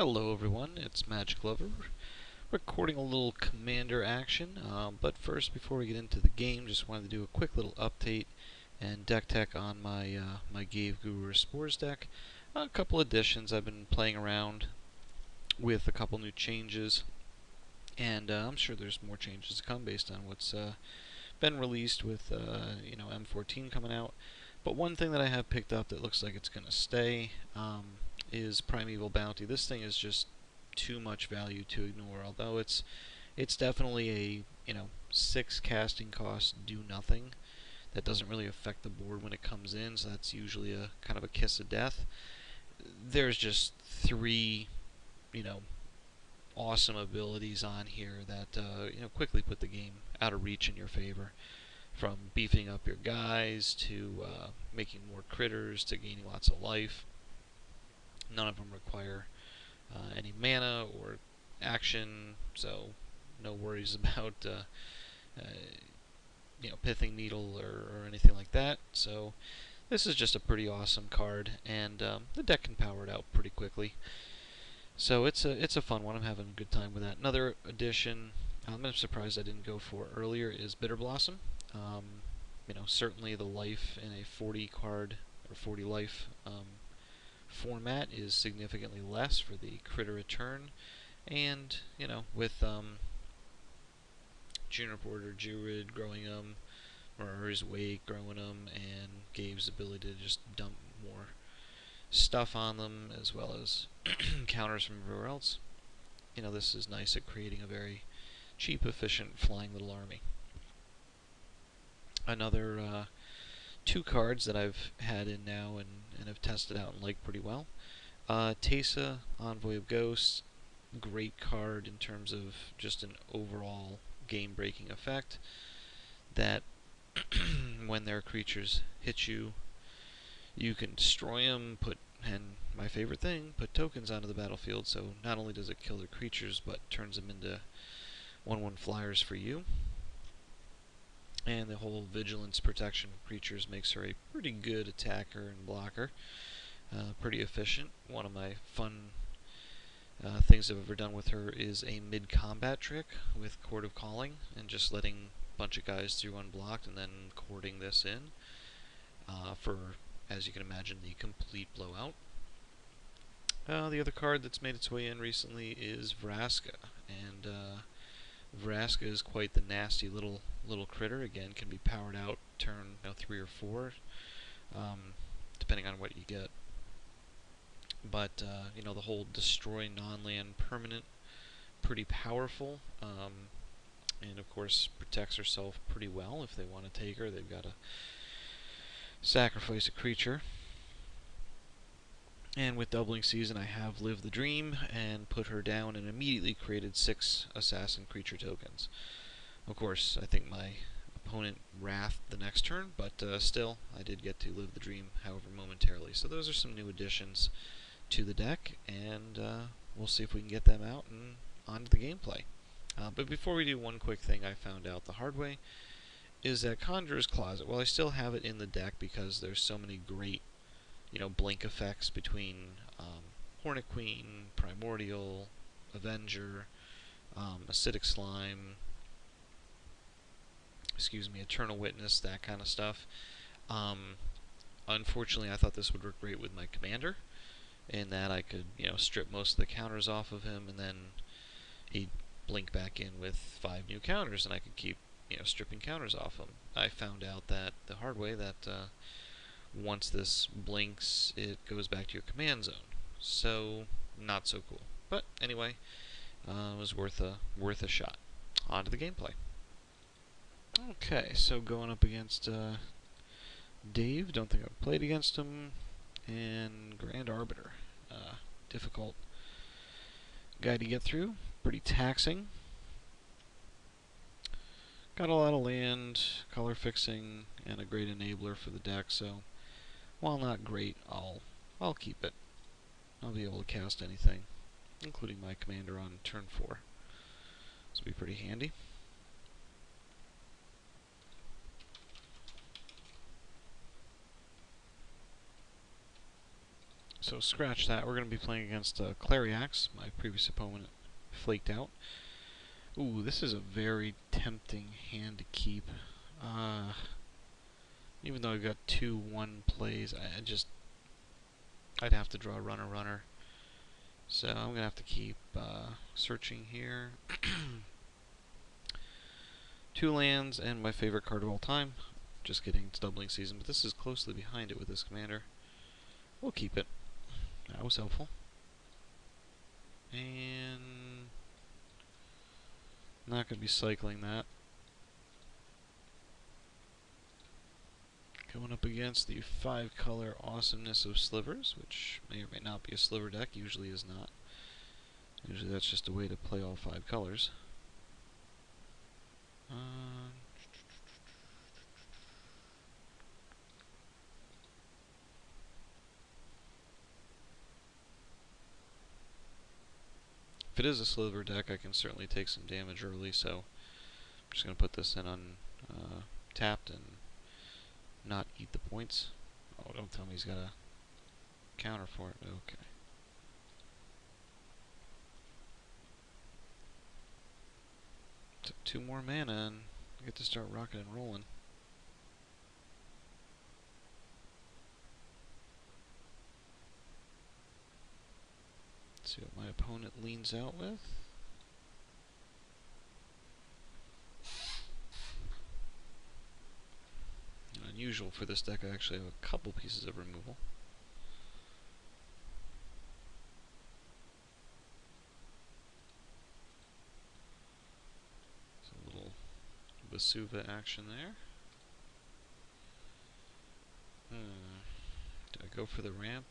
Hello everyone, it's Magic Lover, recording a little Commander action, but first before we get into the game, just wanted to do a quick little update and deck tech on my my Ghave Guru Spores deck. A couple additions. I've been playing around with a couple new changes, and I'm sure there's more changes to come based on what's been released with M14 coming out. But one thing that I have picked up that looks like it's going to stay is Primeval Bounty. This thing is just too much value to ignore. Although it's definitely a 6 casting cost do nothing. That doesn't really affect the board when it comes in, so that's usually a kind of a kiss of death. There's just 3 awesome abilities on here that quickly put the game out of reach in your favor. From beefing up your guys to making more critters to gaining lots of life. None of them require any mana or action, so no worries about Pithing Needle or anything like that. So this is just a pretty awesome card, and the deck can power it out pretty quickly. So it's a fun one. I'm having a good time with that. Another addition I'm surprised I didn't go for earlier is Bitter Blossom. Certainly the life in a 40 card or 40 life format is significantly less for the critter return, and with Juniper or Jurid growing them, or his Wake growing them, and Ghave's ability to just dump more stuff on them as well as counters from everywhere else. This is nice at creating a very cheap, efficient, flying little army. Another 2 cards that I've had in now and have tested out and liked pretty well. Teysa, Envoy of Ghosts, great card in terms of just an overall game-breaking effect. That when their creatures hit you, you can destroy them, and my favorite thing, put tokens onto the battlefield, so not only does it kill their creatures, but turns them into 1/1 flyers for you. And the whole vigilance protection of creatures makes her a pretty good attacker and blocker. Pretty efficient. One of my fun things I've ever done with her is a mid-combat trick with Court of Calling, and just letting a bunch of guys through unblocked and then courting this in for, as you can imagine, the complete blowout. The other card that's made its way in recently is Vraska, and Vraska is quite the nasty little critter. Again, can be powered out turn 3 or 4, depending on what you get. But the whole destroy non-land permanent, pretty powerful, and of course protects herself pretty well. If they want to take her, they've got to sacrifice a creature. And with Doubling Season, I have lived the dream and put her down and immediately created 6 assassin creature tokens. Of course, I think my opponent wrathed the next turn, but still, I did get to live the dream, however momentarily. So those are some new additions to the deck, and we'll see if we can get them out and onto the gameplay. But before we do, one quick thing I found out the hard way is that Conjurer's Closet, well, I still have it in the deck because there's so many great blink effects between Hornet Queen, Primordial, Avenger, Acidic Slime, Eternal Witness, that kind of stuff. Unfortunately, I thought this would work great with my commander, in that I could, strip most of the counters off of him, and then he'd blink back in with 5 new counters, and I could keep, stripping counters off him. I found out that the hard way that once this blinks, it goes back to your command zone. So, not so cool. But anyway, it was worth a shot. On to the gameplay. Okay, so going up against Dave. Don't think I've played against him. And Grand Arbiter. Difficult guy to get through. Pretty taxing. Got a lot of land, color fixing, and a great enabler for the deck, so while not great, I'll keep it. I'll be able to cast anything, including my commander on turn 4. This will be pretty handy. So scratch that. We're going to be playing against Clariax. My previous opponent flaked out. Ooh, this is a very tempting hand to keep. Even though I've got 2-1 plays, I'd have to draw runner. So I'm going to have to keep searching here. 2 lands and my favorite card of all time. Just kidding, it's doubling season, but this is closely behind it with this commander. We'll keep it. That was helpful. And not going to be cycling that. Going up against the 5-color awesomeness of Slivers, which may or may not be a Sliver deck, usually is not. Usually that's just a way to play all 5 colors. If it is a Sliver deck, I can certainly take some damage early, so I'm just going to put this in on tapped and not eat the points. Oh, don't tell me he's got a counter for it. Okay. Took 2 more mana and I get to start rocking and rolling. Let's see what my opponent leans out with. Unusual for this deck, I actually have a couple pieces of removal. So a little Vesuva action there. Do I go for the ramp?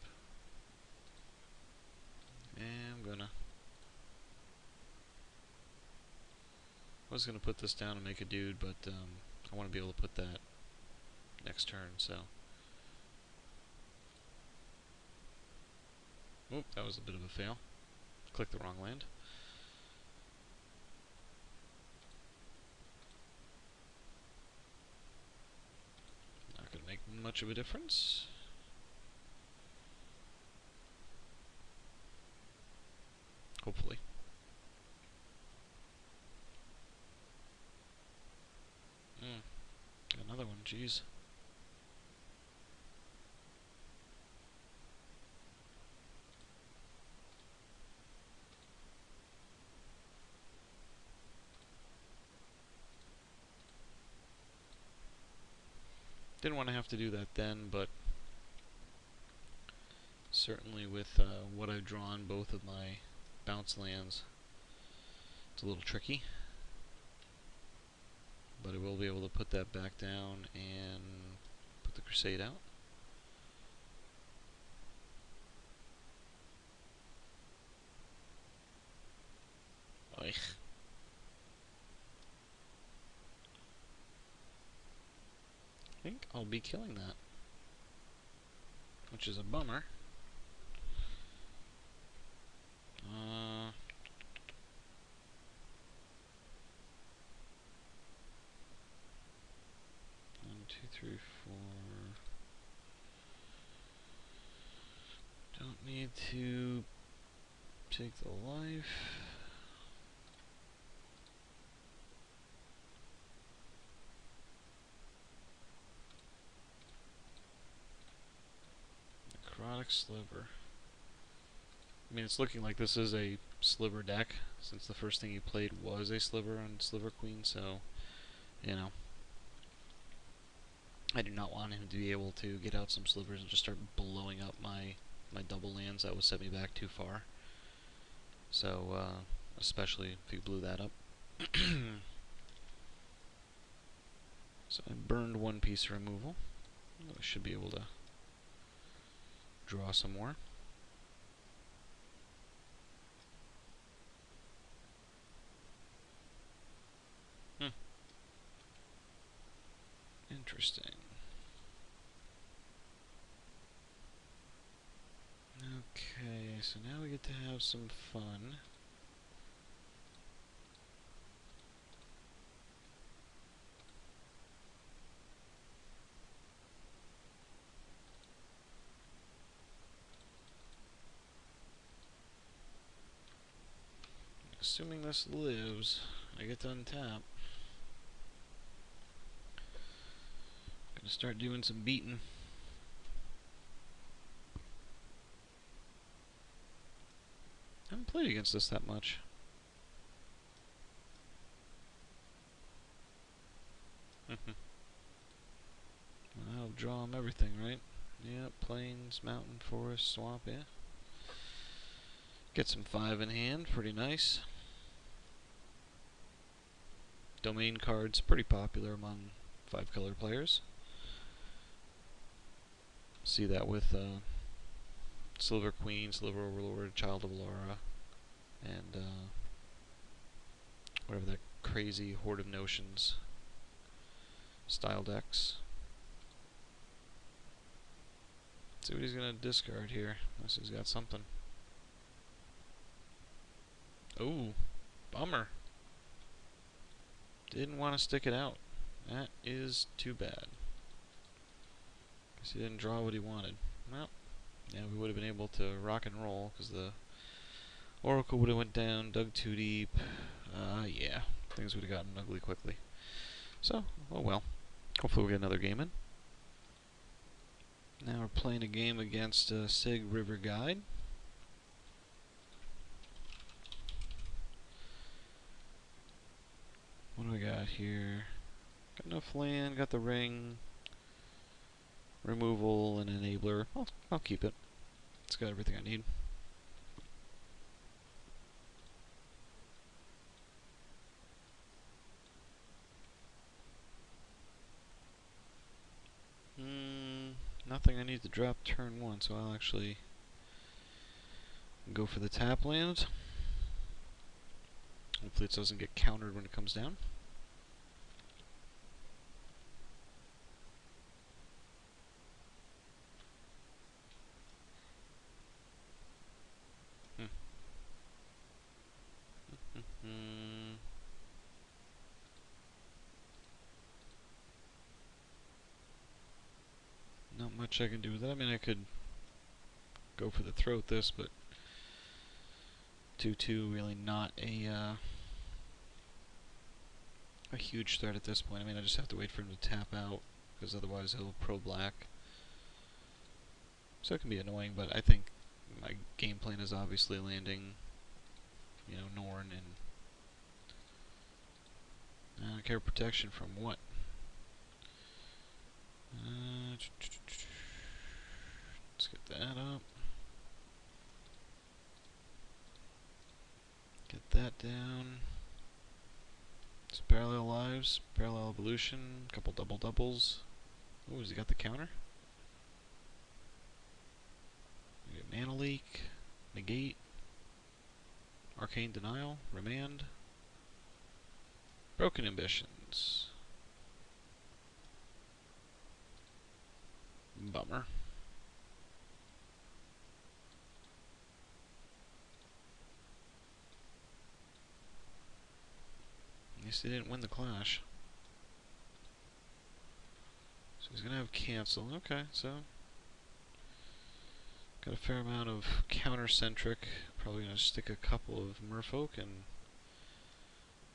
I'm gonna. I was gonna put this down and make a dude, but I want to be able to put that next turn, so. Oop, that was a bit of a fail. Clicked the wrong land. Not gonna make much of a difference. Hopefully. Another one, jeez. Didn't want to have to do that then, but certainly with what I've drawn, both of my bounce lands, it's a little tricky. But I will be able to put that back down and put the Crusade out. Oich. I think I'll be killing that, which is a bummer. 1, 2, 3, 4. Don't need to take the life. Necrotic Sliver. I mean, it's looking like this is a Sliver deck, since the first thing you played was a Sliver on Sliver Queen, so, you know. I do not want him to be able to get out some Slivers and just start blowing up my double lands. That would set me back too far. So, especially if he blew that up. So I burned 1 piece of removal. I should be able to draw some more. Interesting. Okay, so now we get to have some fun. assuming this lives, I get to untap. Gonna start doing some beating. I haven't played against this that much. I'll draw him everything, right? Yeah, plains, mountain, forest, swamp, yeah. Get some 5 in hand, pretty nice. Domain cards, pretty popular among 5-color players. See that with Silver Queen, Silver Overlord, Child of Alara, and whatever that crazy Horde of Notions style decks. Let's see what he's gonna discard here, unless he's got something. Oh, bummer. Didn't want to stick it out. That is too bad. Guess he didn't draw what he wanted. Well, yeah, we would have been able to rock and roll, because the Oracle would have went down, dug too deep. Yeah, things would have gotten ugly quickly. So, oh well. Hopefully we'll get another game in. Now we're playing a game against Sig River Guide. What do we got here? Got enough land, got the ring, removal, and enabler. I'll keep it. It's got everything I need. Nothing I need to drop turn 1, so I'll actually go for the tap land. Hopefully it doesn't get countered when it comes down. Not much I can do with that. I mean, I could go for the throat this, but 2/2 really not a huge threat at this point. I mean, I just have to wait for him to tap out, because otherwise he'll pro black. So it can be annoying, but I think my game plan is obviously landing, you know, Norn and I don't care, protection from what? Let's get that up. Get that down. It's parallel lives, parallel evolution, couple double doubles. Oh, has he got the counter? We get mana leak, negate, arcane denial, remand, broken ambitions. Bummer. At least they didn't win the clash. So he's gonna have cancel. Okay, so got a fair amount of counter-centric. Probably gonna stick a couple of merfolk and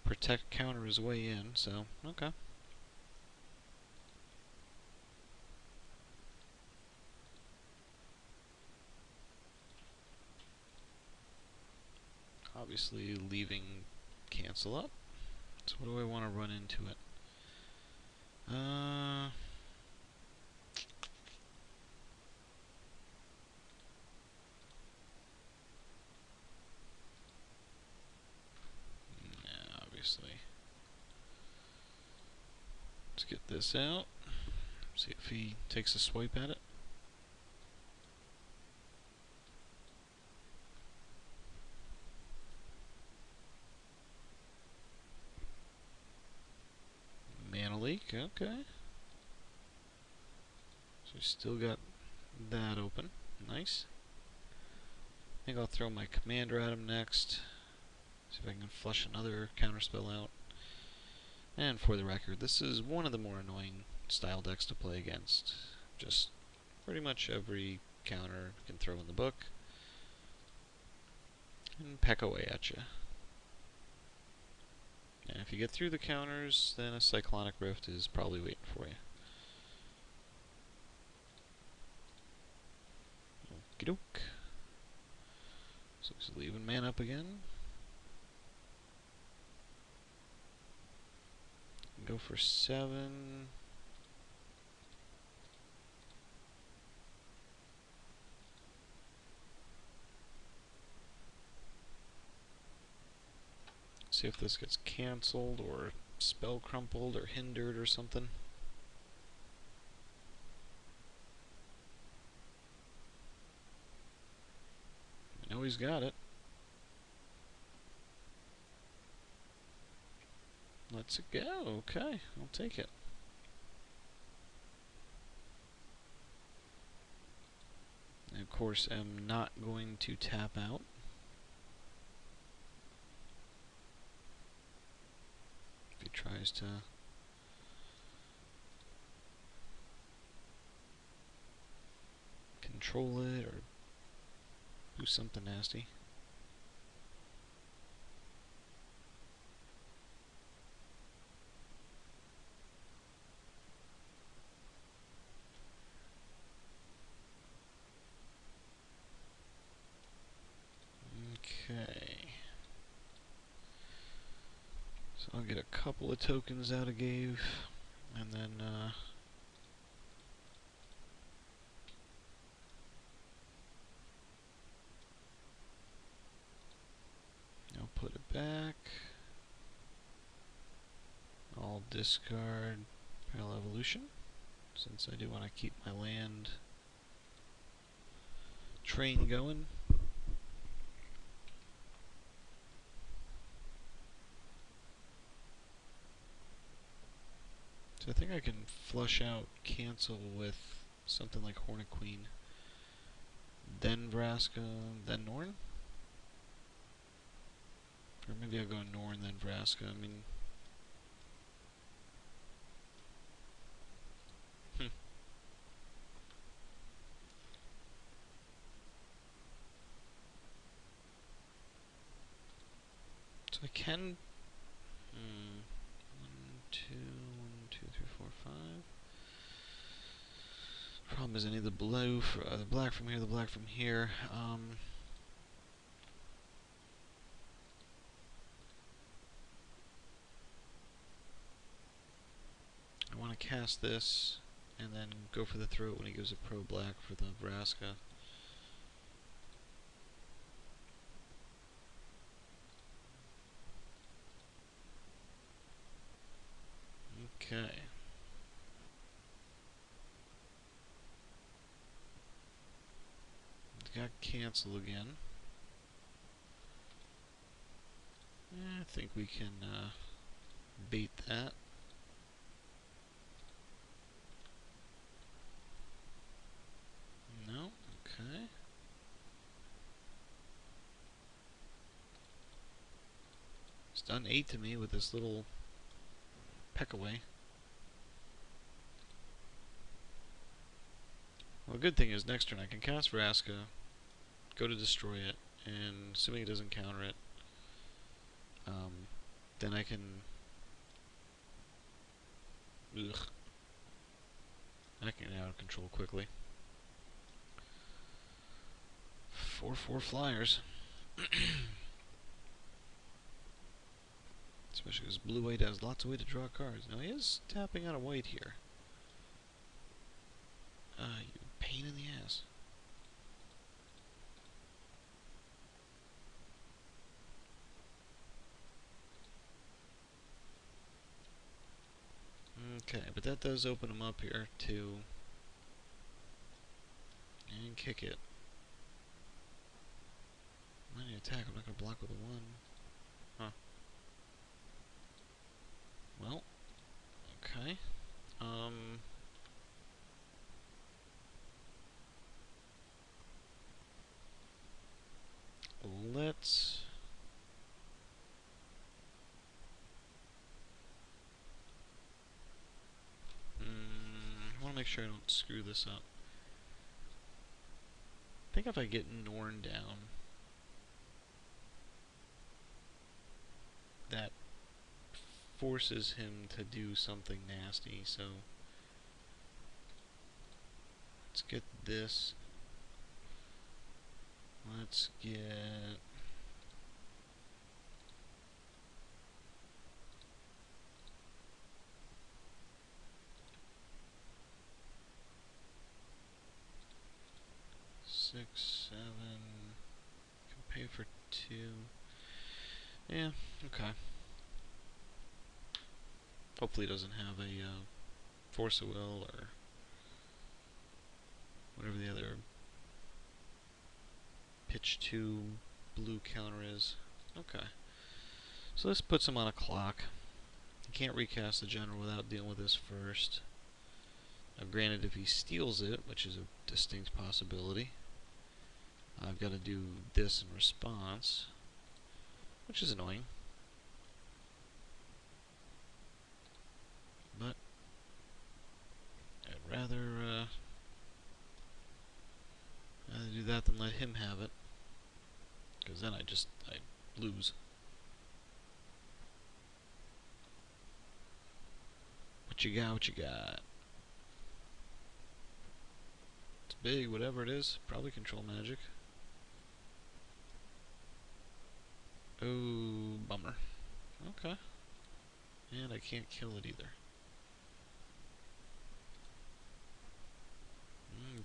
protect counter his way in, so okay. Obviously leaving cancel up. So what do I want to run into it? No, obviously. Let's get this out. See if he takes a swipe at it. Mana leak, okay. So we still got that open. Nice. I think I'll throw my commander at him next. See if I can flush another counterspell out. And for the record, this is one of the more annoying style decks to play against. Just pretty much every counter you can throw in the book and peck away at you. And if you get through the counters, then a Cyclonic Rift is probably waiting for you. Okey doke. So he's leaving man up again. Go for 7. See if this gets cancelled or spell crumpled or hindered or something. I know he's got it. Let's go. Okay, I'll take it. I, of course, am not going to tap out. If he tries to control it or do something nasty. Okay. So I'll get a couple of tokens out of Ghave, and then I'll put it back. I'll discard Parallel Evolution, since I do want to keep my land train going. So I think I can flush out cancel with something like Hornet Queen, then Vraska, then Norn? Or maybe I'll go Norn, then Vraska. I mean... So I can... 1, 2, 1, 2, 3, 4, 5. Problem is I need the blue, the black from here, the black from here. I want to cast this and then go for the throat when he gives a pro black for the Vraska. Okay. Got cancel again. I think we can bait that. No? Okay. It's done 8 to me with this little peck away. Well, the good thing is next turn I can cast Vraska, go to destroy it, and assuming it doesn't counter it, then I can... Ugh. I can get out of control quickly. 4/4 flyers. Especially because blue-white has lots of way to draw cards. Now he is tapping out of white here. You pain in the ass. Okay, but that does open him up here to... and kick it. Any attack, I'm not going to block with a 1. Huh. Well, okay. Let's... I want to make sure I don't screw this up. I think if I get Norn down, that forces him to do something nasty, so let's get this. Let's get... Six, 7... Can pay for 2. Yeah, okay. Hopefully he doesn't have a Force of Will or whatever the other pitch 2 blue counter is. Okay. So this puts him on a clock. He can't recast the general without dealing with this first. Now granted, if he steals it, which is a distinct possibility, I've got to do this in response, which is annoying. But I'd rather do that than let him have it, because then I lose. What you got? What you got? It's big, whatever it is. Probably control magic. Oh, bummer. Okay. And I can't kill it either.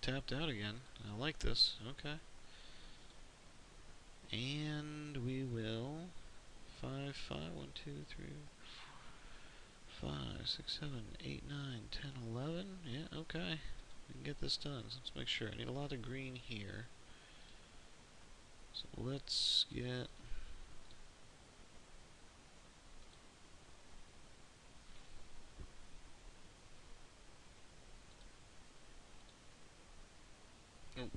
Tapped out again. I like this. Okay. And we will 5, 5, 1, 2, 3, 4, 5, 6, 7, 8, 9, 10, 11. Yeah, okay. We can get this done. So let's make sure. I need a lot of green here. So let's get... Oh.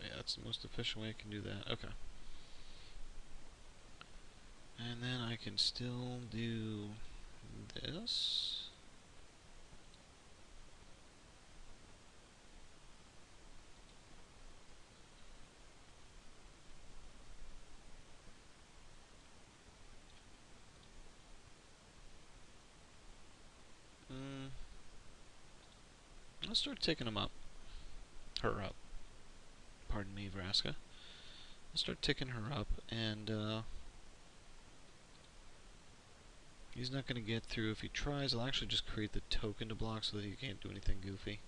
Yeah, that's the most efficient way I can do that. Okay. And then I can still do this. Let's start ticking them up. Her up. Pardon me, Vraska. Let's start ticking her up, and he's not going to get through. If he tries, I'll actually just create the token to block so that he can't do anything goofy.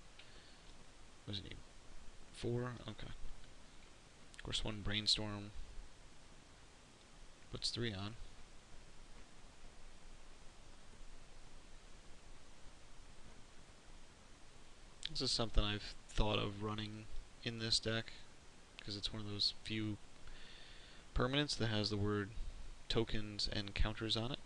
What does he need? 4? Okay. Of course, 1 brainstorm puts 3 on. This is something I've thought of running in this deck, because it's one of those few permanents that has the word tokens and counters on it.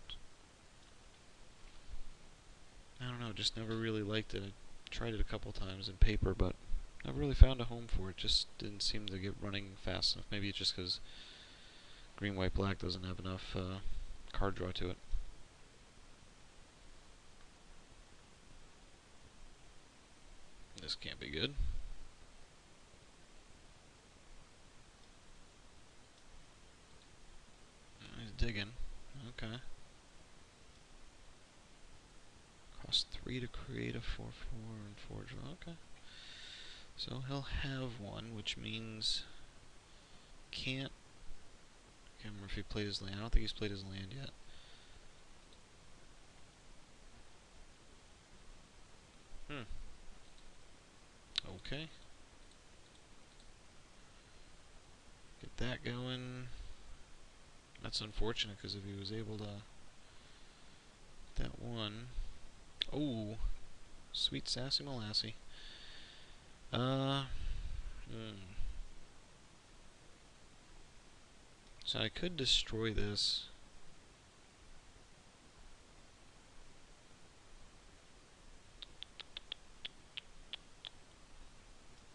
I don't know, just never really liked it. I tried it a couple times in paper, but never really found a home for it. Just didn't seem to get running fast enough. Maybe it's just because green, white, black doesn't have enough card draw to it. This can't be good. He's digging. Okay. Cost 3 to create a 4/4 and 4 draw. Okay. So he'll have 1, which means can't... I can't remember if he played his land. I don't think he's played his land yet. Okay. Get that going. That's unfortunate, because if he was able to... That 1... Oh! Sweet sassy molassy. So I could destroy this.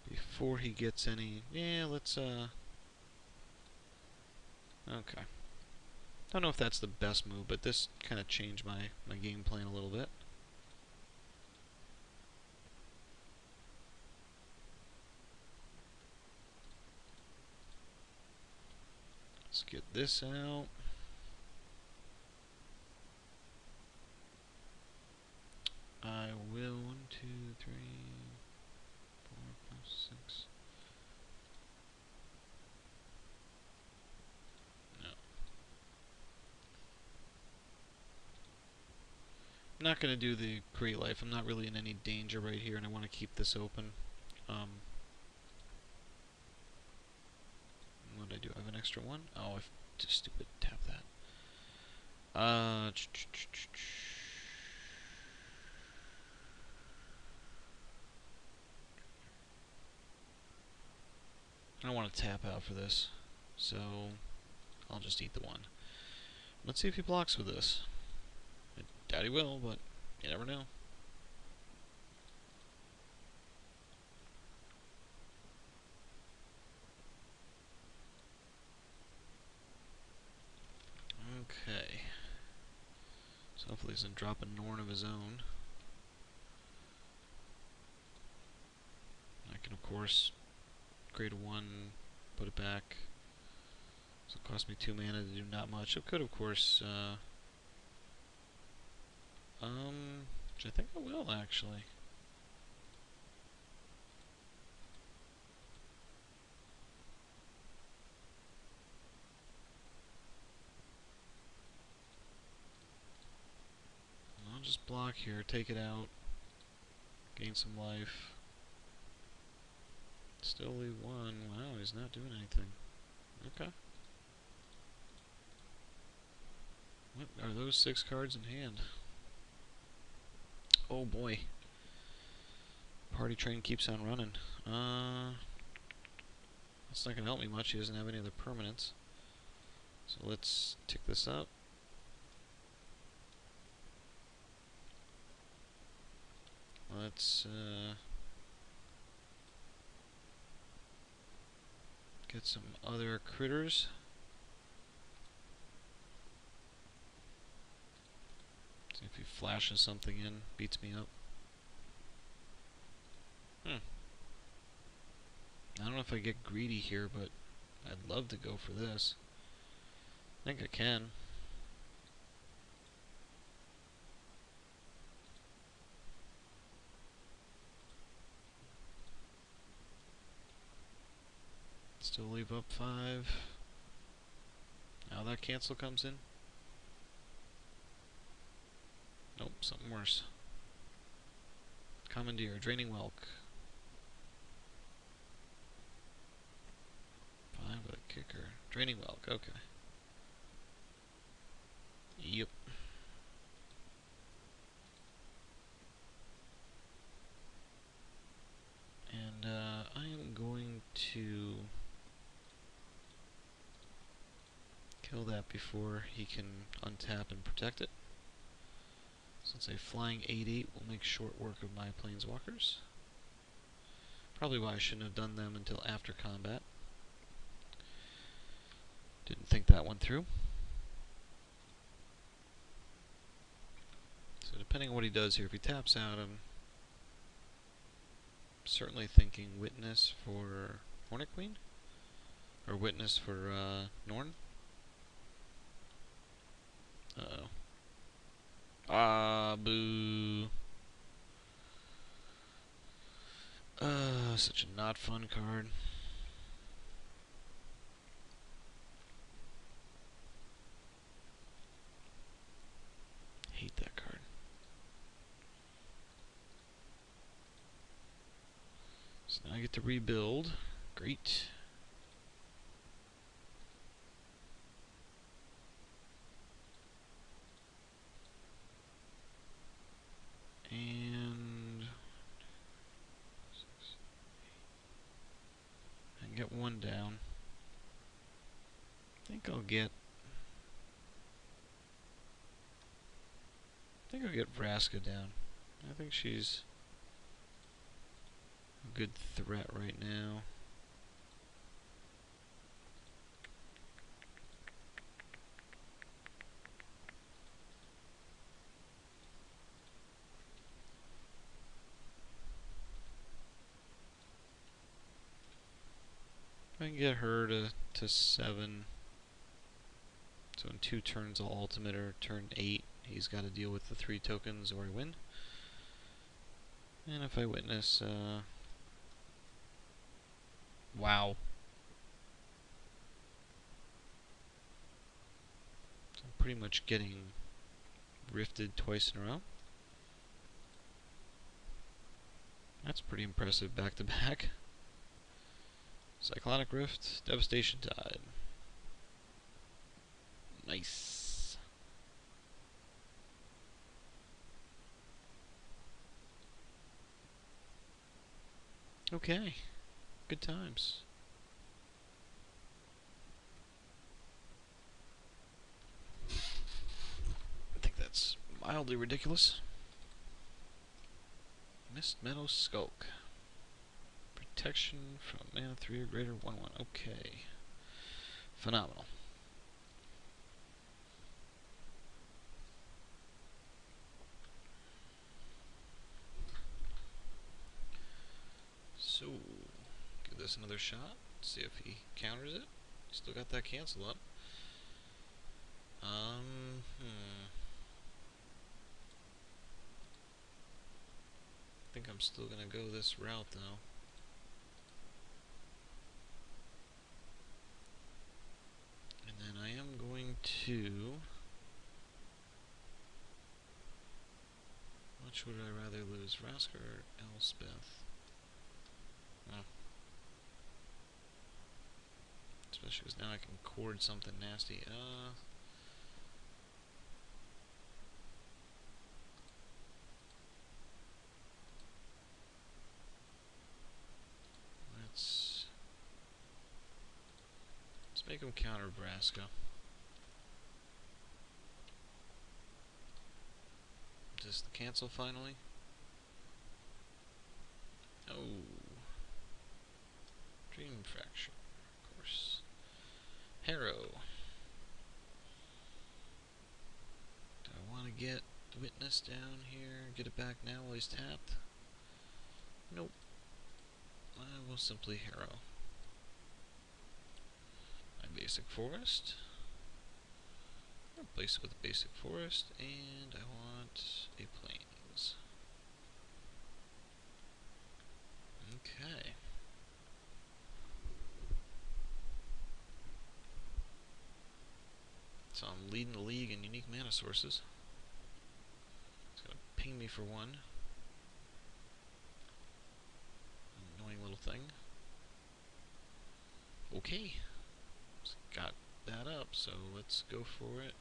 Before he gets any... Yeah, let's, Okay. Don't know if that's the best move, but this kind of changed my game plan a little bit. Let's get this out. I will. 1, 2, 3, 4, 5, 6. No. I'm not going to do the Great Life. I'm not really in any danger right here, and I want to keep this open. What did I do? I have an extra one? Oh, I've just stupid tap that. I don't want to tap out for this, so I'll just eat the one. Let's see if he blocks with this. I doubt he will, but you never know. Okay. So hopefully he doesn't drop a Norn of his own. I can, of course, create a 1, put it back. So it cost me 2 mana to do not much. It could, of course, which I think I will, actually. I'll just block here, take it out, gain some life. Still leave 1. Wow, he's not doing anything. Okay. What are those 6 cards in hand? Oh boy. Party train keeps on running. That's not going to help me much. He doesn't have any other permanents. So let's tick this up. Let's get some other critters. See if he flashes something in, beats me up. I don't know if I get greedy here, but I'd love to go for this. I think I can. Still leave up 5. Now that cancel comes in. Nope, something worse. Commandeer, Draining Welk. 5 with a kicker. Draining Welk, okay. Yep. And I am going to kill that before he can untap and protect it. Since a flying 8/8 will make short work of my planeswalkers. Probably why I shouldn't have done them until after combat. Didn't think that one through. So depending on what he does here, if he taps out, I'm certainly thinking Witness for Hornet Queen? Or Witness for Norn? Uh-oh. Ah, boo. Such a not fun card. Hate that card. So now I get to rebuild. Great. And I can get 1 down. I think I'll get Vraska down. I think she's a good threat right now. If I can get her to 7. So in 2 turns I'll ultimate her. Turn 8, he's got to deal with the 3 tokens or I win. And if I witness, wow. So I'm pretty much getting rifted twice in a row. That's pretty impressive back to back. Cyclonic Rift, Devastation Tide. Nice. Okay. Good times. I think that's mildly ridiculous. Mist Meadow Skulk. Protection from mana 3 or greater, 1/1. Okay. Phenomenal. So, give this another shot. See if he counters it. Still got that cancel up. I think I'm still gonna go this route though. And then I am going to... Which would I rather lose, Vraska or Elspeth? Oh. Especially because now I can cord something nasty. Let's make him counter Vraska. Just the cancel finally. Oh. Dream Fracture, of course. Harrow. Do I want to get Witness down here? Get it back now while he's tapped? Nope. I will simply Harrow. My basic forest. Replace it with a basic forest, and I want a plains. Okay. So I'm leading the league in unique mana sources. It's gonna ping me for 1. Annoying little thing. Okay. Just got that up, so let's go for it.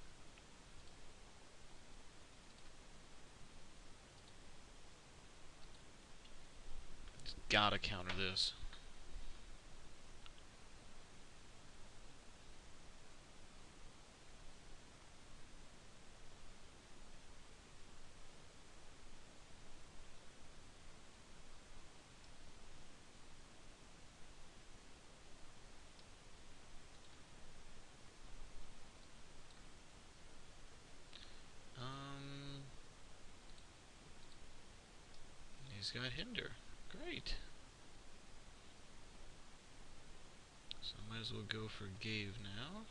Just gotta counter this. He's got Hinder. Great. So I might as well go for Ghave now.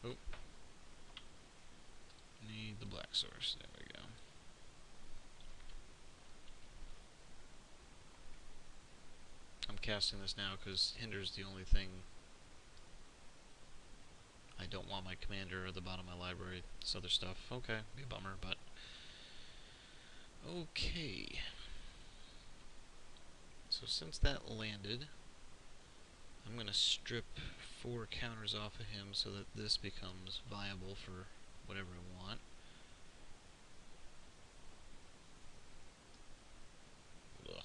Oh. Need the black source. There we go. I'm casting this now because Hinder's the only thing I don't want my commander at the bottom of my library. This other stuff, okay, be a bummer, but... Okay. So since that landed, I'm going to strip 4 counters off of him so that this becomes viable for whatever I want. Ugh.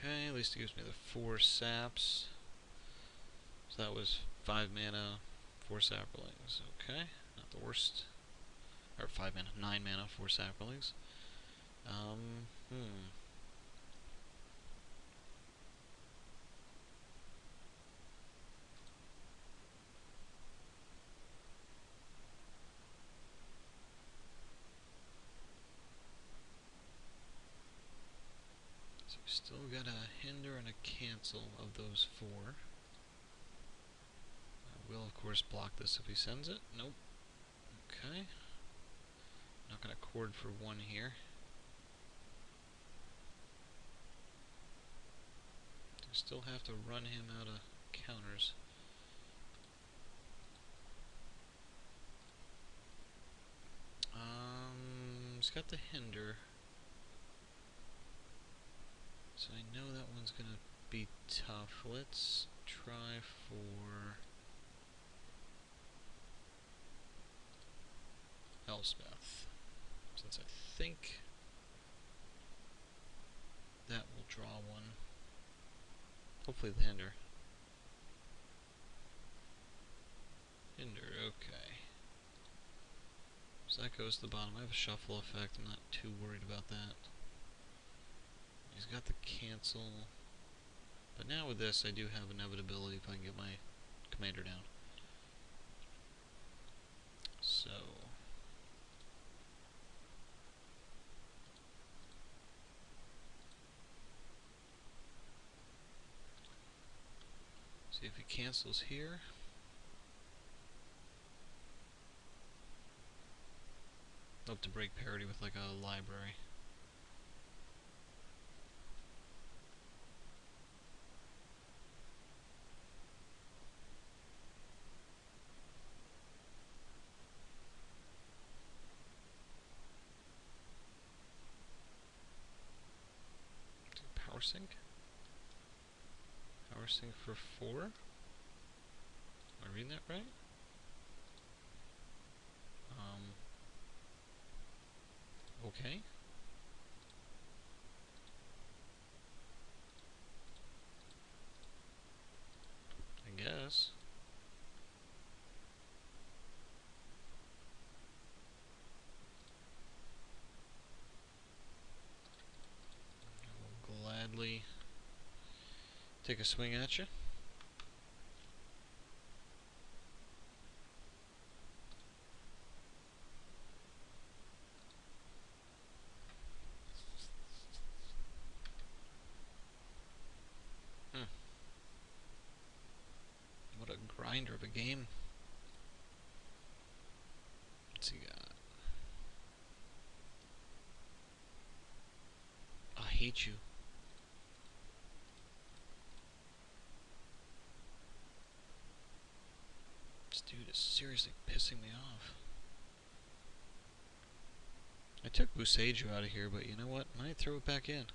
Okay, at least it gives me the 4 saps. So that was 5 mana, 4 saplings. Okay, not the worst. Or 5 mana, 9 mana, 4 sacrilegs. So we still got a hinder and a cancel of those 4. I will, of course, block this if he sends it. Nope. Okay. Not going to cord for 1 here. I still have to run him out of counters. He's got the hinder. So I know that one's going to be tough. Let's try for Elspeth, since I think that will draw one. Hopefully the hinder. Hinder, okay. So that goes to the bottom. I have a shuffle effect. I'm not too worried about that. He's got the cancel. But now with this, I do have inevitability if I can get my commander down. So see if he cancels here. I'll have to break parity with like a library. Power sync? Power sync for 4? Am I reading that right? Okay. I guess. I will gladly take a swing at you. What a grinder of a game. What's he got? I hate you. This dude is seriously pissing me off. I took Boussadio out of here, but you know what? I might throw it back in.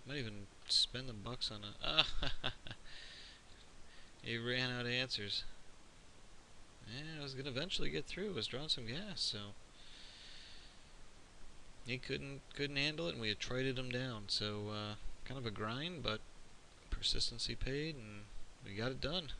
Might even spend the bucks on a... Ah, he ran out of answers. Yeah, I was going to eventually get through. I was drawing some gas, so... He couldn't handle it, and we had traded him down. So, kind of a grind, but persistency paid, and we got it done.